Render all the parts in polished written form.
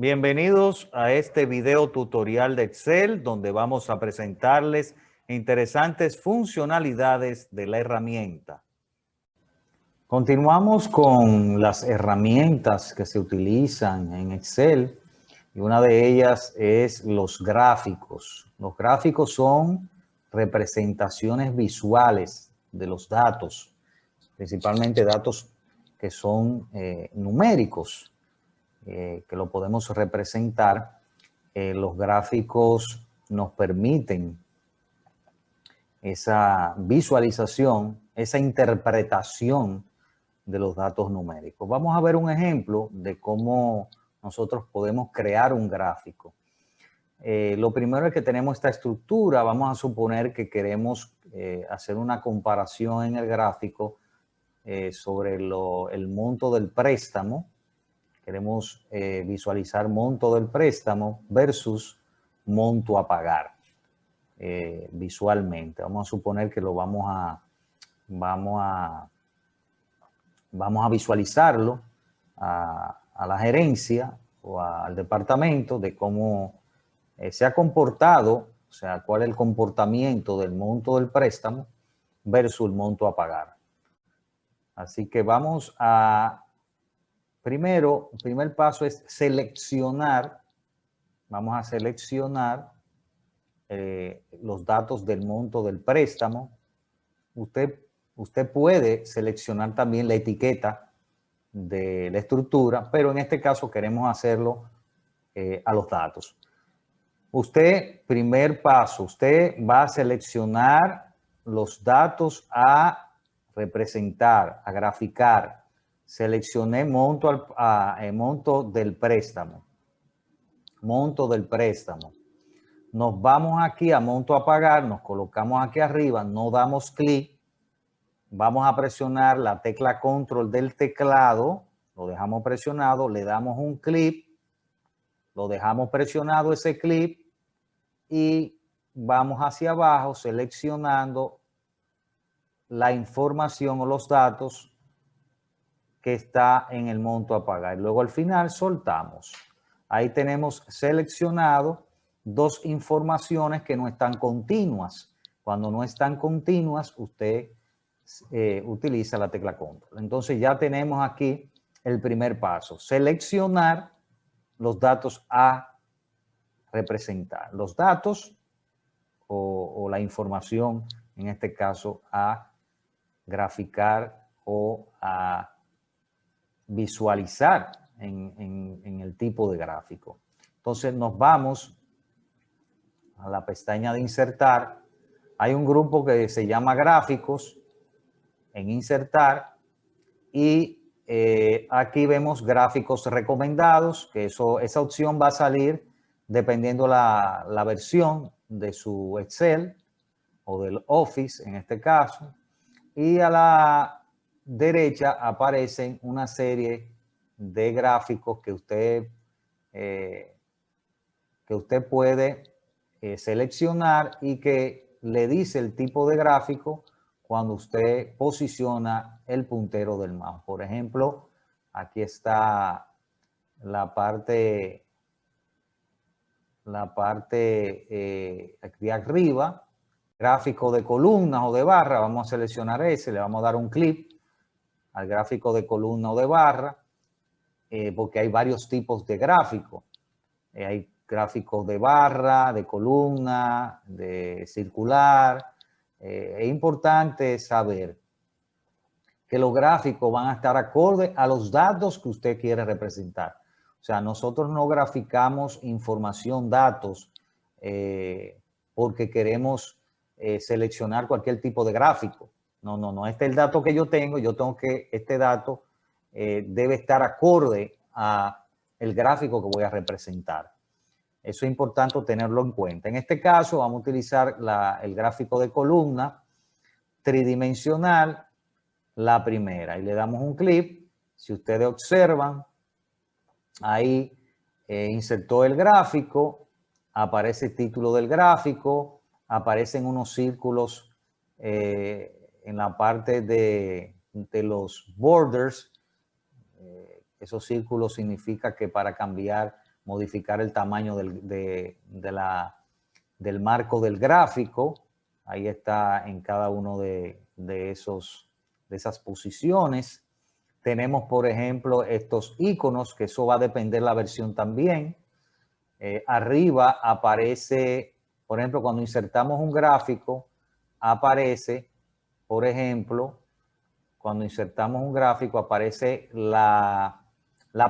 Bienvenidos a este video tutorial de Excel donde vamos a presentarles interesantes funcionalidades de la herramienta. Continuamos con las herramientas que se utilizan en Excel y una de ellas es los gráficos. Los gráficos son representaciones visuales de los datos, principalmente datos que son numéricos. Que lo podemos representar. Los gráficos nos permiten esa visualización, esa interpretación de los datos numéricos. Vamos a ver un ejemplo de cómo nosotros podemos crear un gráfico. Lo primero es que tenemos esta estructura. Vamos a suponer que queremos hacer una comparación en el gráfico sobre el monto del préstamo. Queremos visualizar monto del préstamo versus monto a pagar visualmente. Vamos a suponer que lo vamos a visualizarlo a la gerencia o al departamento de cómo se ha comportado, o sea, cuál es el comportamiento del monto del préstamo versus el monto a pagar. Así que vamos a... Primero, el primer paso es seleccionar. Vamos a seleccionar los datos del monto del préstamo. Usted puede seleccionar también la etiqueta de la estructura, pero en este caso queremos hacerlo a los datos. Primer paso, usted va a seleccionar los datos a representar, a graficar. Seleccioné monto del préstamo. Monto del préstamo. Nos vamos aquí a monto a pagar, nos colocamos aquí arriba, no damos clic. Vamos a presionar la tecla control del teclado, lo dejamos presionado, le damos un clic, lo dejamos presionado ese clic y vamos hacia abajo seleccionando la información o los datos que está en el monto a pagar. Luego al final soltamos. Ahí tenemos seleccionado dos informaciones que no están continuas. Cuando no están continuas, usted utiliza la tecla control. Entonces ya tenemos aquí el primer paso. Seleccionar los datos a representar. Los datos o la información, en este caso, a graficar o a visualizar en el tipo de gráfico. Entonces nos vamos a la pestaña de insertar. Hay un grupo que se llama gráficos en insertar y aquí vemos gráficos recomendados, que esa opción va a salir dependiendo la versión de su Excel o del Office en este caso. Y a la derecha aparecen una serie de gráficos que usted puede seleccionar y que le dice el tipo de gráfico cuando usted posiciona el puntero del mouse. Por ejemplo, aquí está la parte aquí arriba, gráfico de columnas o de barra. Vamos a seleccionar ese, le vamos a dar un clic al gráfico de columna o de barra, porque hay varios tipos de gráficos. Hay gráficos de barra, de columna, de circular. Es importante saber que los gráficos van a estar acorde a los datos que usted quiere representar. O sea, nosotros no graficamos información, datos, porque queremos seleccionar cualquier tipo de gráfico. No. Este es el dato que yo tengo que, este dato debe estar acorde a el gráfico que voy a representar. Eso es importante tenerlo en cuenta. En este caso vamos a utilizar el gráfico de columna tridimensional, la primera. Y le damos un clic. Si ustedes observan, ahí insertó el gráfico, aparece el título del gráfico, aparecen unos círculos en la parte de los borders. Esos círculos significa que para cambiar modificar el tamaño del marco del gráfico. Ahí está en cada uno de esas posiciones. Tenemos, por ejemplo, estos iconos, que eso va a depender de la versión también. Arriba aparece, por ejemplo, cuando insertamos un gráfico, aparece, por ejemplo, cuando insertamos un gráfico, aparece la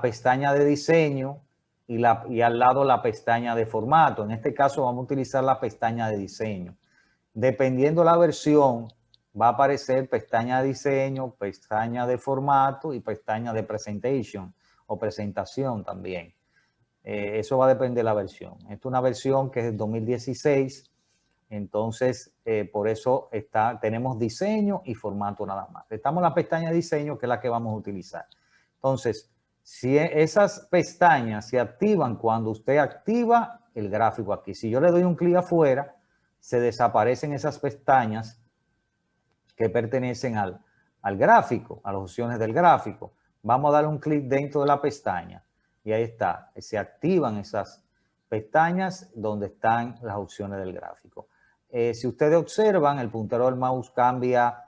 pestaña de diseño y al lado la pestaña de formato. En este caso vamos a utilizar la pestaña de diseño. Dependiendo la versión, va a aparecer pestaña de diseño, pestaña de formato y pestaña de presentation o presentación también. Eso va a depender de la versión. Esta es una versión que es del 2016, entonces por eso tenemos diseño y formato nada más. Estamos en la pestaña de diseño, que es la que vamos a utilizar. Entonces, si esas pestañas se activan cuando usted activa el gráfico aquí. Si yo le doy un clic afuera, se desaparecen esas pestañas que pertenecen al gráfico, a las opciones del gráfico. Vamos a dar un clic dentro de la pestaña y ahí está. Se activan esas pestañas donde están las opciones del gráfico. Si ustedes observan, el puntero del mouse cambia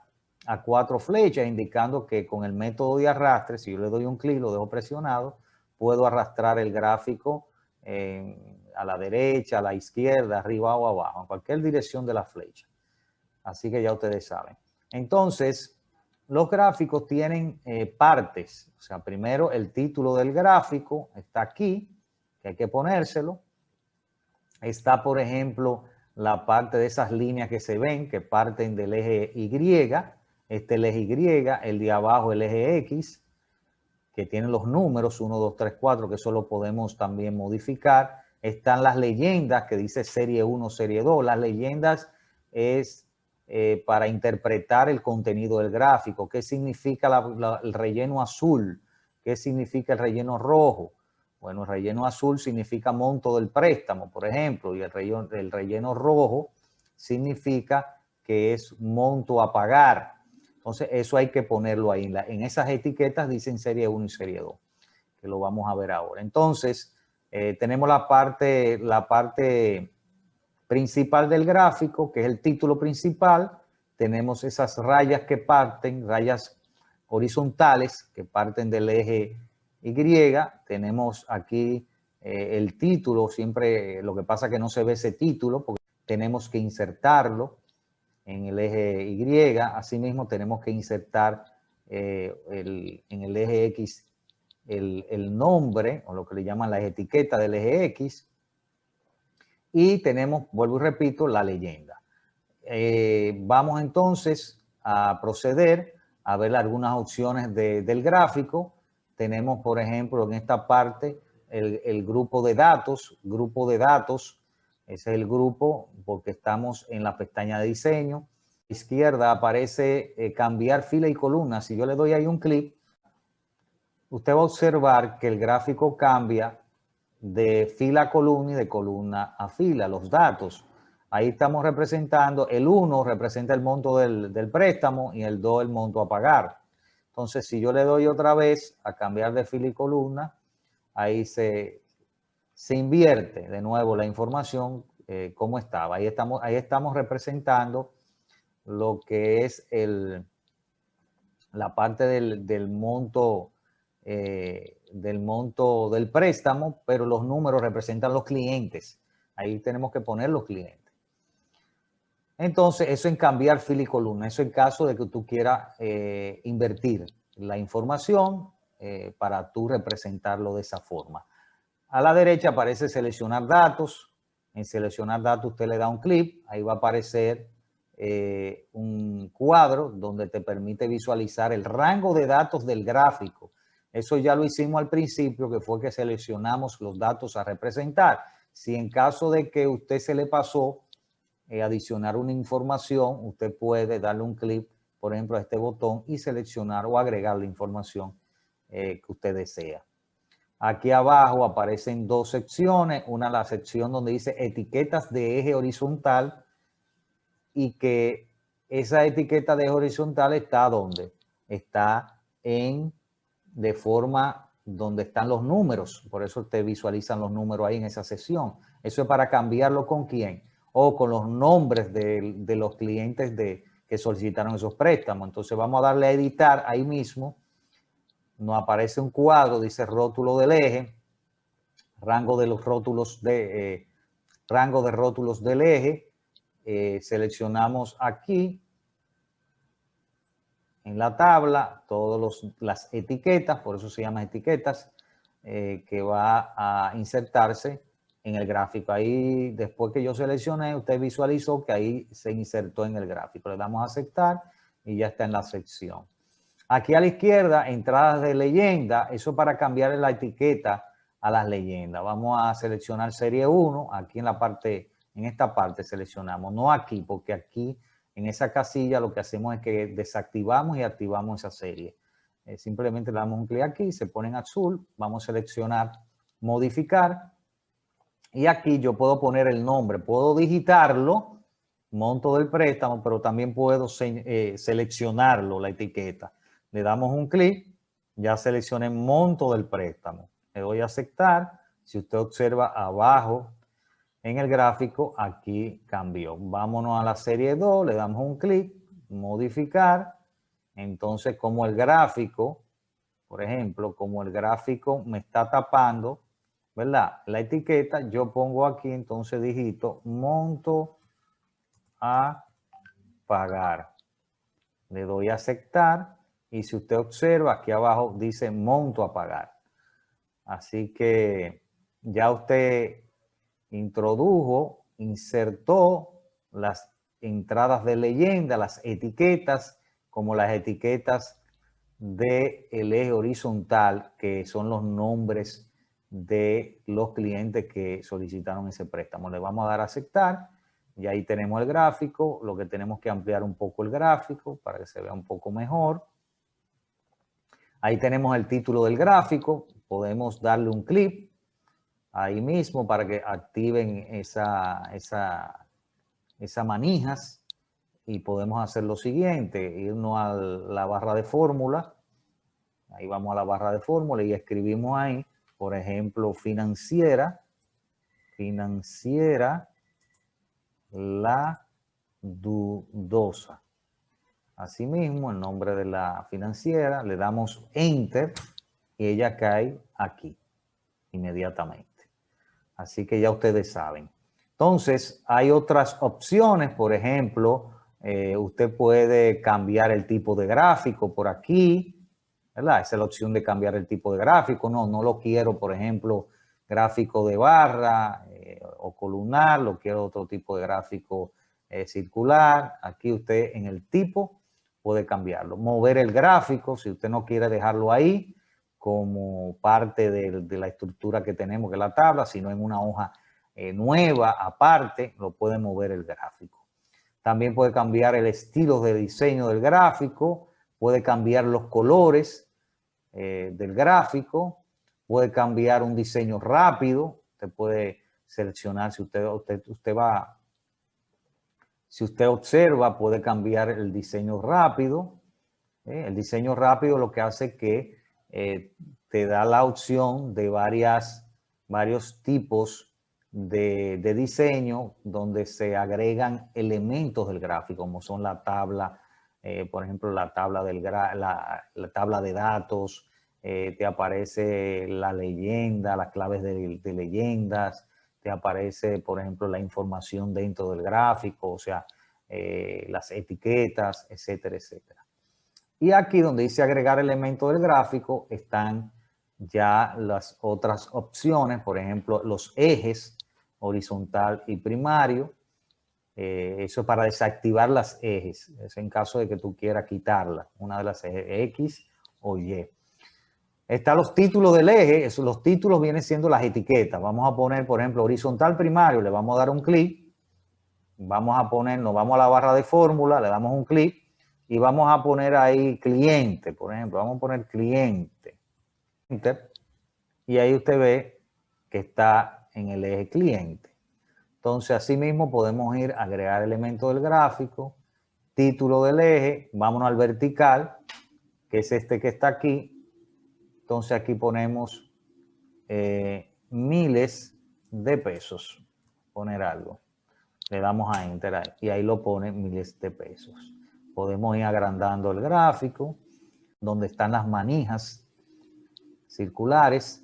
a 4 flechas, indicando que con el método de arrastre, si yo le doy un clic, lo dejo presionado, puedo arrastrar el gráfico a la derecha, a la izquierda, arriba o abajo, en cualquier dirección de la flecha. Así que ya ustedes saben. Entonces, los gráficos tienen partes. O sea, primero el título del gráfico está aquí, que hay que ponérselo. Está, por ejemplo, la parte de esas líneas que se ven, que parten del eje Y. Este es el eje Y, el de abajo el eje X, que tiene los números 1, 2, 3, 4, que eso lo podemos también modificar. Están las leyendas, que dice serie 1, serie 2. Las leyendas es para interpretar el contenido del gráfico. ¿Qué significa el relleno azul? ¿Qué significa el relleno rojo? Bueno, el relleno azul significa monto del préstamo, por ejemplo, y el relleno rojo significa que es monto a pagar. Entonces, eso hay que ponerlo ahí. En esas etiquetas dicen serie 1 y serie 2, que lo vamos a ver ahora. Entonces, tenemos la parte principal del gráfico, que es el título principal. Tenemos esas rayas que parten, rayas horizontales que parten del eje Y. Tenemos aquí el título, siempre lo que pasa es que no se ve ese título porque tenemos que insertarlo en el eje Y. Asimismo tenemos que insertar en el eje X el nombre, o lo que le llaman las etiquetas del eje X. Y tenemos, vuelvo y repito, la leyenda. Vamos entonces a proceder a ver algunas opciones del gráfico. Tenemos, por ejemplo, en esta parte el grupo de datos. Grupo de datos, ese es el grupo porque estamos en la pestaña de diseño. A la izquierda aparece cambiar fila y columna. Si yo le doy ahí un clic, usted va a observar que el gráfico cambia de fila a columna y de columna a fila, los datos. Ahí estamos representando, el 1 representa el monto del préstamo y el 2 el monto a pagar. Entonces, si yo le doy otra vez a cambiar de fila y columna, ahí se invierte de nuevo la información como estaba. Ahí estamos representando lo que es la parte del monto del préstamo, pero los números representan los clientes. Ahí tenemos que poner los clientes. Entonces, eso en cambiar fila y columna. Eso en caso de que tú quieras invertir la información para tú representarlo de esa forma. A la derecha aparece seleccionar datos. En seleccionar datos usted le da un clic. Ahí va a aparecer un cuadro donde te permite visualizar el rango de datos del gráfico. Eso ya lo hicimos al principio, que fue que seleccionamos los datos a representar. Si en caso de que usted se le pasó adicionar una información, usted puede darle un clic, por ejemplo, a este botón y seleccionar o agregar la información que usted desea. Aquí abajo aparecen dos secciones. Una, la sección donde dice etiquetas de eje horizontal, y que esa etiqueta de eje horizontal está ¿dónde? Está de forma donde están los números. Por eso te visualizan los números ahí en esa sesión. Eso es para cambiarlo con quién. O con los nombres de los clientes que solicitaron esos préstamos. Entonces vamos a darle a editar ahí mismo. Nos aparece un cuadro, dice rótulo del eje, rango de los rótulos rango de rótulos del eje. Seleccionamos aquí en la tabla todas las etiquetas, por eso se llaman etiquetas, que va a insertarse en el gráfico. Ahí, después que yo seleccioné, usted visualizó que ahí se insertó en el gráfico. Le damos a aceptar y ya está en la sección. Aquí a la izquierda, entradas de leyenda, eso para cambiar la etiqueta a las leyendas. Vamos a seleccionar serie 1, aquí en esta parte seleccionamos, no aquí, porque aquí en esa casilla lo que hacemos es que desactivamos y activamos esa serie. Simplemente le damos un clic aquí, se pone en azul, vamos a seleccionar modificar y aquí yo puedo poner el nombre, puedo digitarlo, monto del préstamo, pero también puedo seleccionarlo, la etiqueta. Le damos un clic, ya seleccioné monto del préstamo. Le doy a aceptar. Si usted observa abajo en el gráfico, aquí cambió. Vámonos a la serie 2, le damos un clic, modificar. Entonces, como el gráfico, por ejemplo, como el gráfico me está tapando, ¿verdad? La etiqueta, yo pongo aquí, entonces digito monto a pagar. Le doy a aceptar y si usted observa, aquí abajo dice monto a pagar. Así que ya usted introdujo, insertó las entradas de leyenda, las etiquetas, como las etiquetas del eje horizontal, que son los nombres de los clientes que solicitaron ese préstamo. Le vamos a dar a aceptar y ahí tenemos el gráfico. Lo que tenemos que ampliar un poco el gráfico para que se vea un poco mejor. Ahí tenemos el título del gráfico. Podemos darle un clic ahí mismo para que activen esa manijas y podemos hacer lo siguiente, irnos a la barra de fórmula. Ahí vamos a la barra de fórmula y escribimos ahí, por ejemplo, financiera la dudosa. Asimismo, el nombre de la financiera, le damos enter y ella cae aquí inmediatamente. Así que ya ustedes saben. Entonces, hay otras opciones, por ejemplo, usted puede cambiar el tipo de gráfico por aquí, ¿verdad? Esa es la opción de cambiar el tipo de gráfico. No lo quiero, por ejemplo, gráfico de barra o columnar, lo quiero otro tipo de gráfico circular. Aquí usted en el tipo puede cambiarlo. Mover el gráfico, si usted no quiere dejarlo ahí como parte de la estructura que tenemos, que es la tabla, sino en una hoja nueva, aparte, lo puede mover el gráfico. También puede cambiar el estilo de diseño del gráfico, puede cambiar los colores del gráfico, puede cambiar un diseño rápido, usted puede seleccionar, si usted observa, puede cambiar el diseño rápido. El diseño rápido lo que hace es que te da la opción de varios tipos de diseño donde se agregan elementos del gráfico, como son la tabla, por ejemplo, la tabla de datos, te aparece la leyenda, las claves de leyendas, te aparece, por ejemplo, la información dentro del gráfico, o sea, las etiquetas, etcétera, etcétera. Y aquí donde dice agregar elementos del gráfico están ya las otras opciones, por ejemplo, los ejes horizontal y primario. Eso es para desactivar las ejes. Es en caso de que tú quieras quitarla, una de las ejes X o Y. Están los títulos del eje. Los títulos vienen siendo las etiquetas. Vamos a poner, por ejemplo, horizontal primario. Le vamos a dar un clic. Vamos a poner, nos vamos a la barra de fórmula, le damos un clic. Y vamos a poner ahí cliente, por ejemplo. Vamos a poner cliente. Enter. Y ahí usted ve que está en el eje cliente. Entonces, así mismo podemos ir a agregar elementos del gráfico, título del eje, vámonos al vertical, que es este que está aquí. Entonces aquí ponemos miles de pesos, poner algo. Le damos a Enter ahí, y ahí lo pone miles de pesos. Podemos ir agrandando el gráfico, donde están las manijas circulares,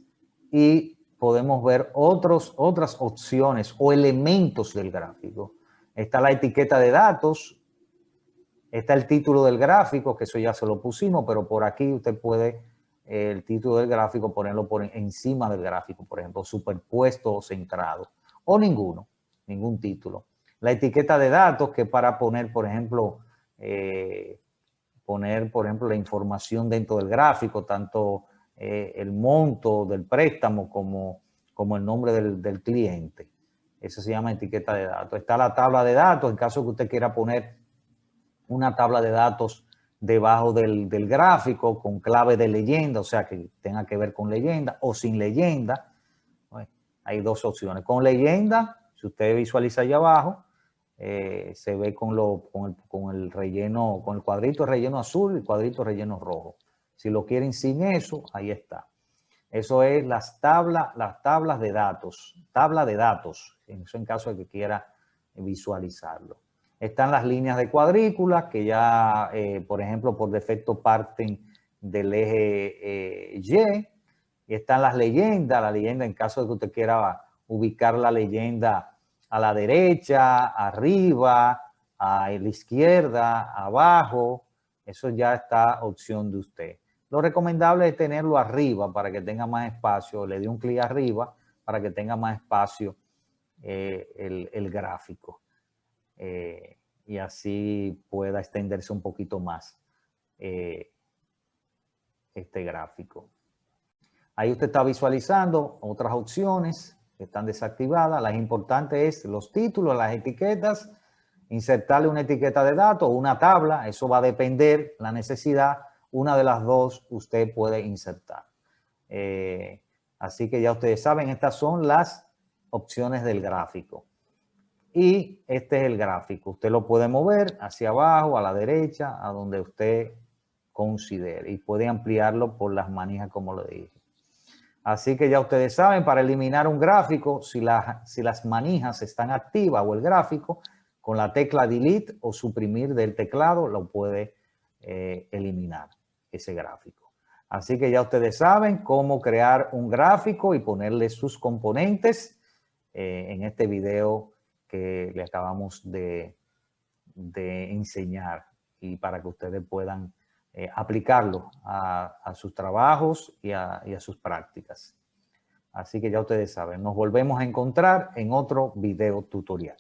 y podemos ver otras opciones o elementos del gráfico. Está la etiqueta de datos, está el título del gráfico, que eso ya se lo pusimos, pero por aquí usted puede el título del gráfico ponerlo por encima del gráfico, por ejemplo, superpuesto o centrado, o ningún título. La etiqueta de datos, que para poner, por ejemplo, la información dentro del gráfico, tanto el monto del préstamo como el nombre del cliente. Eso se llama etiqueta de datos. Está la tabla de datos, en caso que usted quiera poner una tabla de datos debajo del gráfico con clave de leyenda, o sea, que tenga que ver con leyenda o sin leyenda. Bueno, hay dos opciones. Con leyenda, si usted visualiza allá abajo, se ve con el relleno, con el cuadrito relleno azul y el cuadrito relleno rojo. Si lo quieren sin eso, ahí está. Eso es las tablas de datos, tabla de datos, eso en caso de que quiera visualizarlo. Están las líneas de cuadrículas que ya, por ejemplo, por defecto parten del eje Y. Y están las leyendas, la leyenda en caso de que usted quiera ubicar la leyenda a la derecha, arriba, a la izquierda, abajo. Eso ya está opción de usted. Lo recomendable es tenerlo arriba para que tenga más espacio. Le dé un clic arriba para que tenga más espacio el gráfico. Y así pueda extenderse un poquito más este gráfico. Ahí usted está visualizando otras opciones que están desactivadas. Las importantes es los títulos, las etiquetas, insertarle una etiqueta de datos o una tabla. Eso va a depender la necesidad. Una de las dos usted puede insertar. Así que ya ustedes saben, estas son las opciones del gráfico. Y este es el gráfico. Usted lo puede mover hacia abajo, a la derecha, a donde usted considere. Y puede ampliarlo por las manijas, como lo dije. Así que ya ustedes saben, para eliminar un gráfico, si las manijas están activas o el gráfico, con la tecla Delete o suprimir del teclado, lo puede eliminar ese gráfico. Así que ya ustedes saben cómo crear un gráfico y ponerle sus componentes en este video que le acabamos de enseñar, y para que ustedes puedan aplicarlo a sus trabajos y a sus prácticas. Así que ya ustedes saben, nos volvemos a encontrar en otro video tutorial.